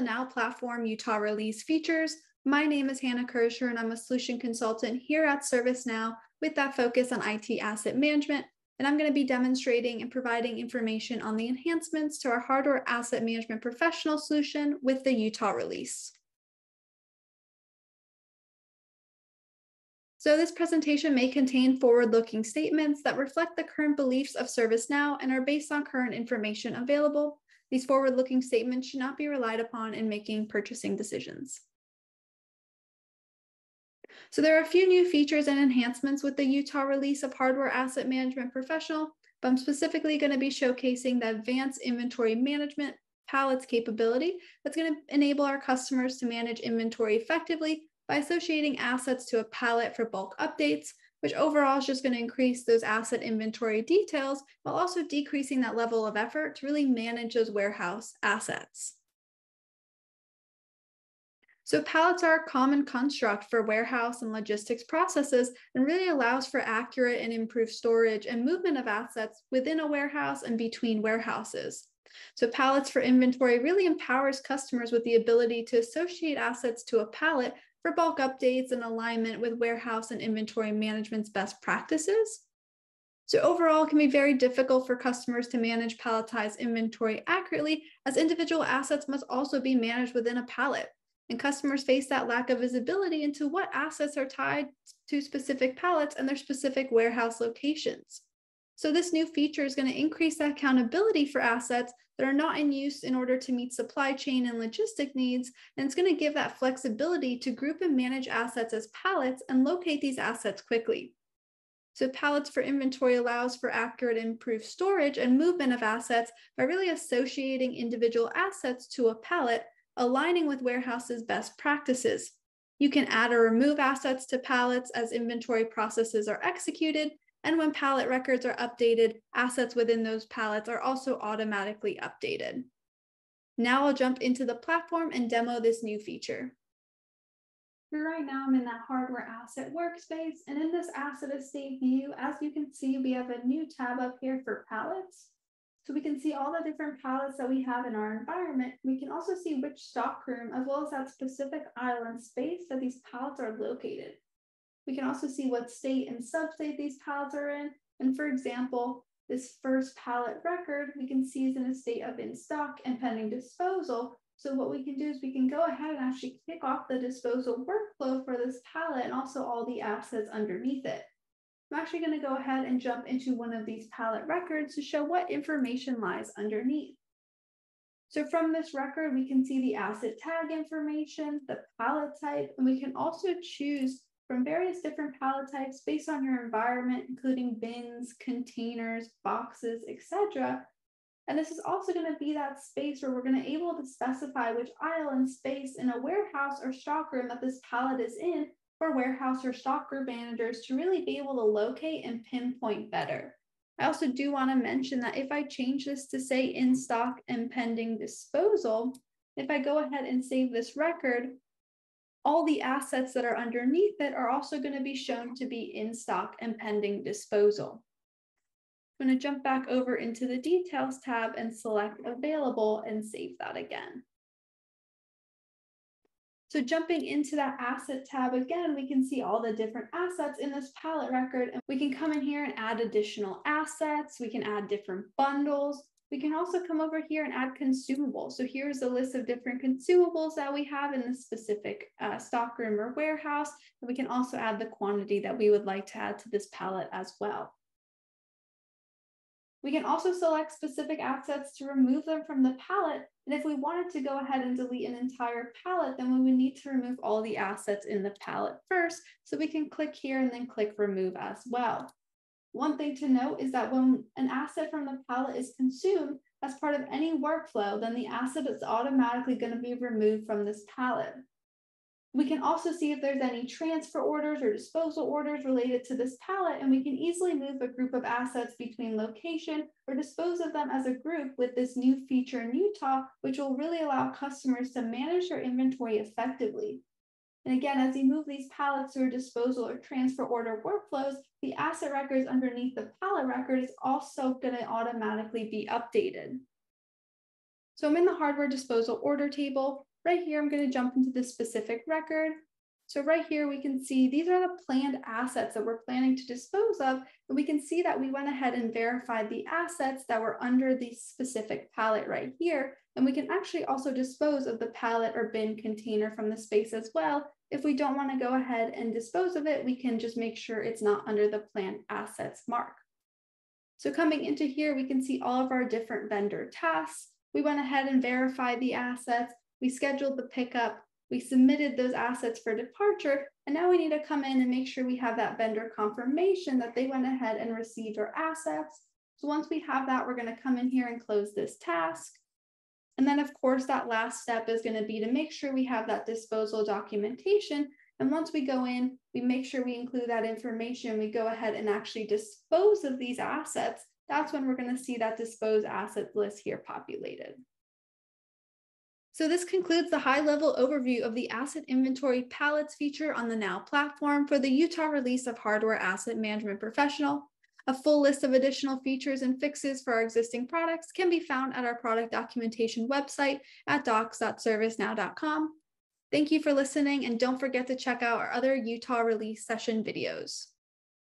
the Now Platform Utah release features. My name is Hannah Kirscher, and I'm a solution consultant here at ServiceNow with that focus on IT asset management. And I'm going to be demonstrating and providing information on the enhancements to our hardware asset management professional solution with the Utah release. So this presentation may contain forward-looking statements that reflect the current beliefs of ServiceNow and are based on current information available. These forward-looking statements should not be relied upon in making purchasing decisions. So there are a few new features and enhancements with the Utah release of Hardware Asset Management Professional, but I'm specifically going to be showcasing the advanced inventory management pallets capability that's going to enable our customers to manage inventory effectively by associating assets to a pallet for bulk updates, which overall is just going to increase those asset inventory details while also decreasing that level of effort to really manage those warehouse assets. So pallets are a common construct for warehouse and logistics processes and really allows for accurate and improved storage and movement of assets within a warehouse and between warehouses. So pallets for inventory really empowers customers with the ability to associate assets to a pallet for bulk updates and alignment with warehouse and inventory management's best practices. So overall, it can be very difficult for customers to manage palletized inventory accurately, as individual assets must also be managed within a pallet. And customers face that lack of visibility into what assets are tied to specific pallets and their specific warehouse locations. So this new feature is going to increase the accountability for assets that are not in use in order to meet supply chain and logistic needs, and it's going to give that flexibility to group and manage assets as pallets and locate these assets quickly. So pallets for inventory allows for accurate and improved storage and movement of assets by really associating individual assets to a pallet, aligning with warehouses' best practices. You can add or remove assets to pallets as inventory processes are executed, and when pallet records are updated, assets within those pallets are also automatically updated. Now I'll jump into the platform and demo this new feature. Right now I'm in that hardware asset workspace, and in this asset estate view, as you can see, we have a new tab up here for pallets. So we can see all the different pallets that we have in our environment. We can also see which stockroom, as well as that specific aisle and space that these pallets are located. We can also see what state and substate these pallets are in. And for example, this first pallet record, we can see is in a state of in stock and pending disposal. So what we can do is we can go ahead and actually kick off the disposal workflow for this pallet and also all the assets underneath it. I'm actually going to go ahead and jump into one of these pallet records to show what information lies underneath. So from this record, we can see the asset tag information, the pallet type, and we can also choose from various different pallet types based on your environment, including bins, containers, boxes, etc. And this is also going to be that space where we're going to be able to specify which aisle and space in a warehouse or stockroom that this pallet is in for warehouse or stockroom managers to really be able to locate and pinpoint better. I also do want to mention that if I change this to say in stock and pending disposal, if I go ahead and save this record, all the assets that are underneath it are also going to be shown to be in stock and pending disposal. I'm going to jump back over into the details tab and select available and save that again. So jumping into that asset tab again, we can see all the different assets in this pallet record, and we can come in here and add additional assets. We can add different bundles. We can also come over here and add consumables. So here's a list of different consumables that we have in this specific stockroom or warehouse. And we can also add the quantity that we would like to add to this pallet as well. We can also select specific assets to remove them from the pallet. And if we wanted to go ahead and delete an entire pallet, then we would need to remove all the assets in the pallet first. So we can click here and then click remove as well. One thing to note is that when an asset from the pallet is consumed as part of any workflow, then the asset is automatically going to be removed from this pallet. We can also see if there's any transfer orders or disposal orders related to this pallet, and we can easily move a group of assets between location or dispose of them as a group with this new feature in Utah, which will really allow customers to manage their inventory effectively. And again, as you move these pallets through disposal or transfer order workflows, the asset records underneath the pallet record is also going to automatically be updated. So I'm in the hardware disposal order table. Right here, I'm going to jump into the specific record. So right here, we can see these are the planned assets that we're planning to dispose of. And we can see that we went ahead and verified the assets that were under the specific pallet right here. And we can actually also dispose of the pallet or bin container from the space as well. If we don't want to go ahead and dispose of it, we can just make sure it's not under the planned assets mark. So coming into here, we can see all of our different vendor tasks. We went ahead and verified the assets. We scheduled the pickup. We submitted those assets for departure. And now we need to come in and make sure we have that vendor confirmation that they went ahead and received our assets. So once we have that, we're going to come in here and close this task. And then of course, that last step is going to be to make sure we have that disposal documentation. And once we go in, we make sure we include that information. We go ahead and actually dispose of these assets. That's when we're going to see that dispose assets list here populated. So this concludes the high-level overview of the Asset Inventory Pallets feature on the Now platform for the Utah release of Hardware Asset Management Professional. A full list of additional features and fixes for our existing products can be found at our product documentation website at docs.servicenow.com. Thank you for listening, and don't forget to check out our other Utah release session videos.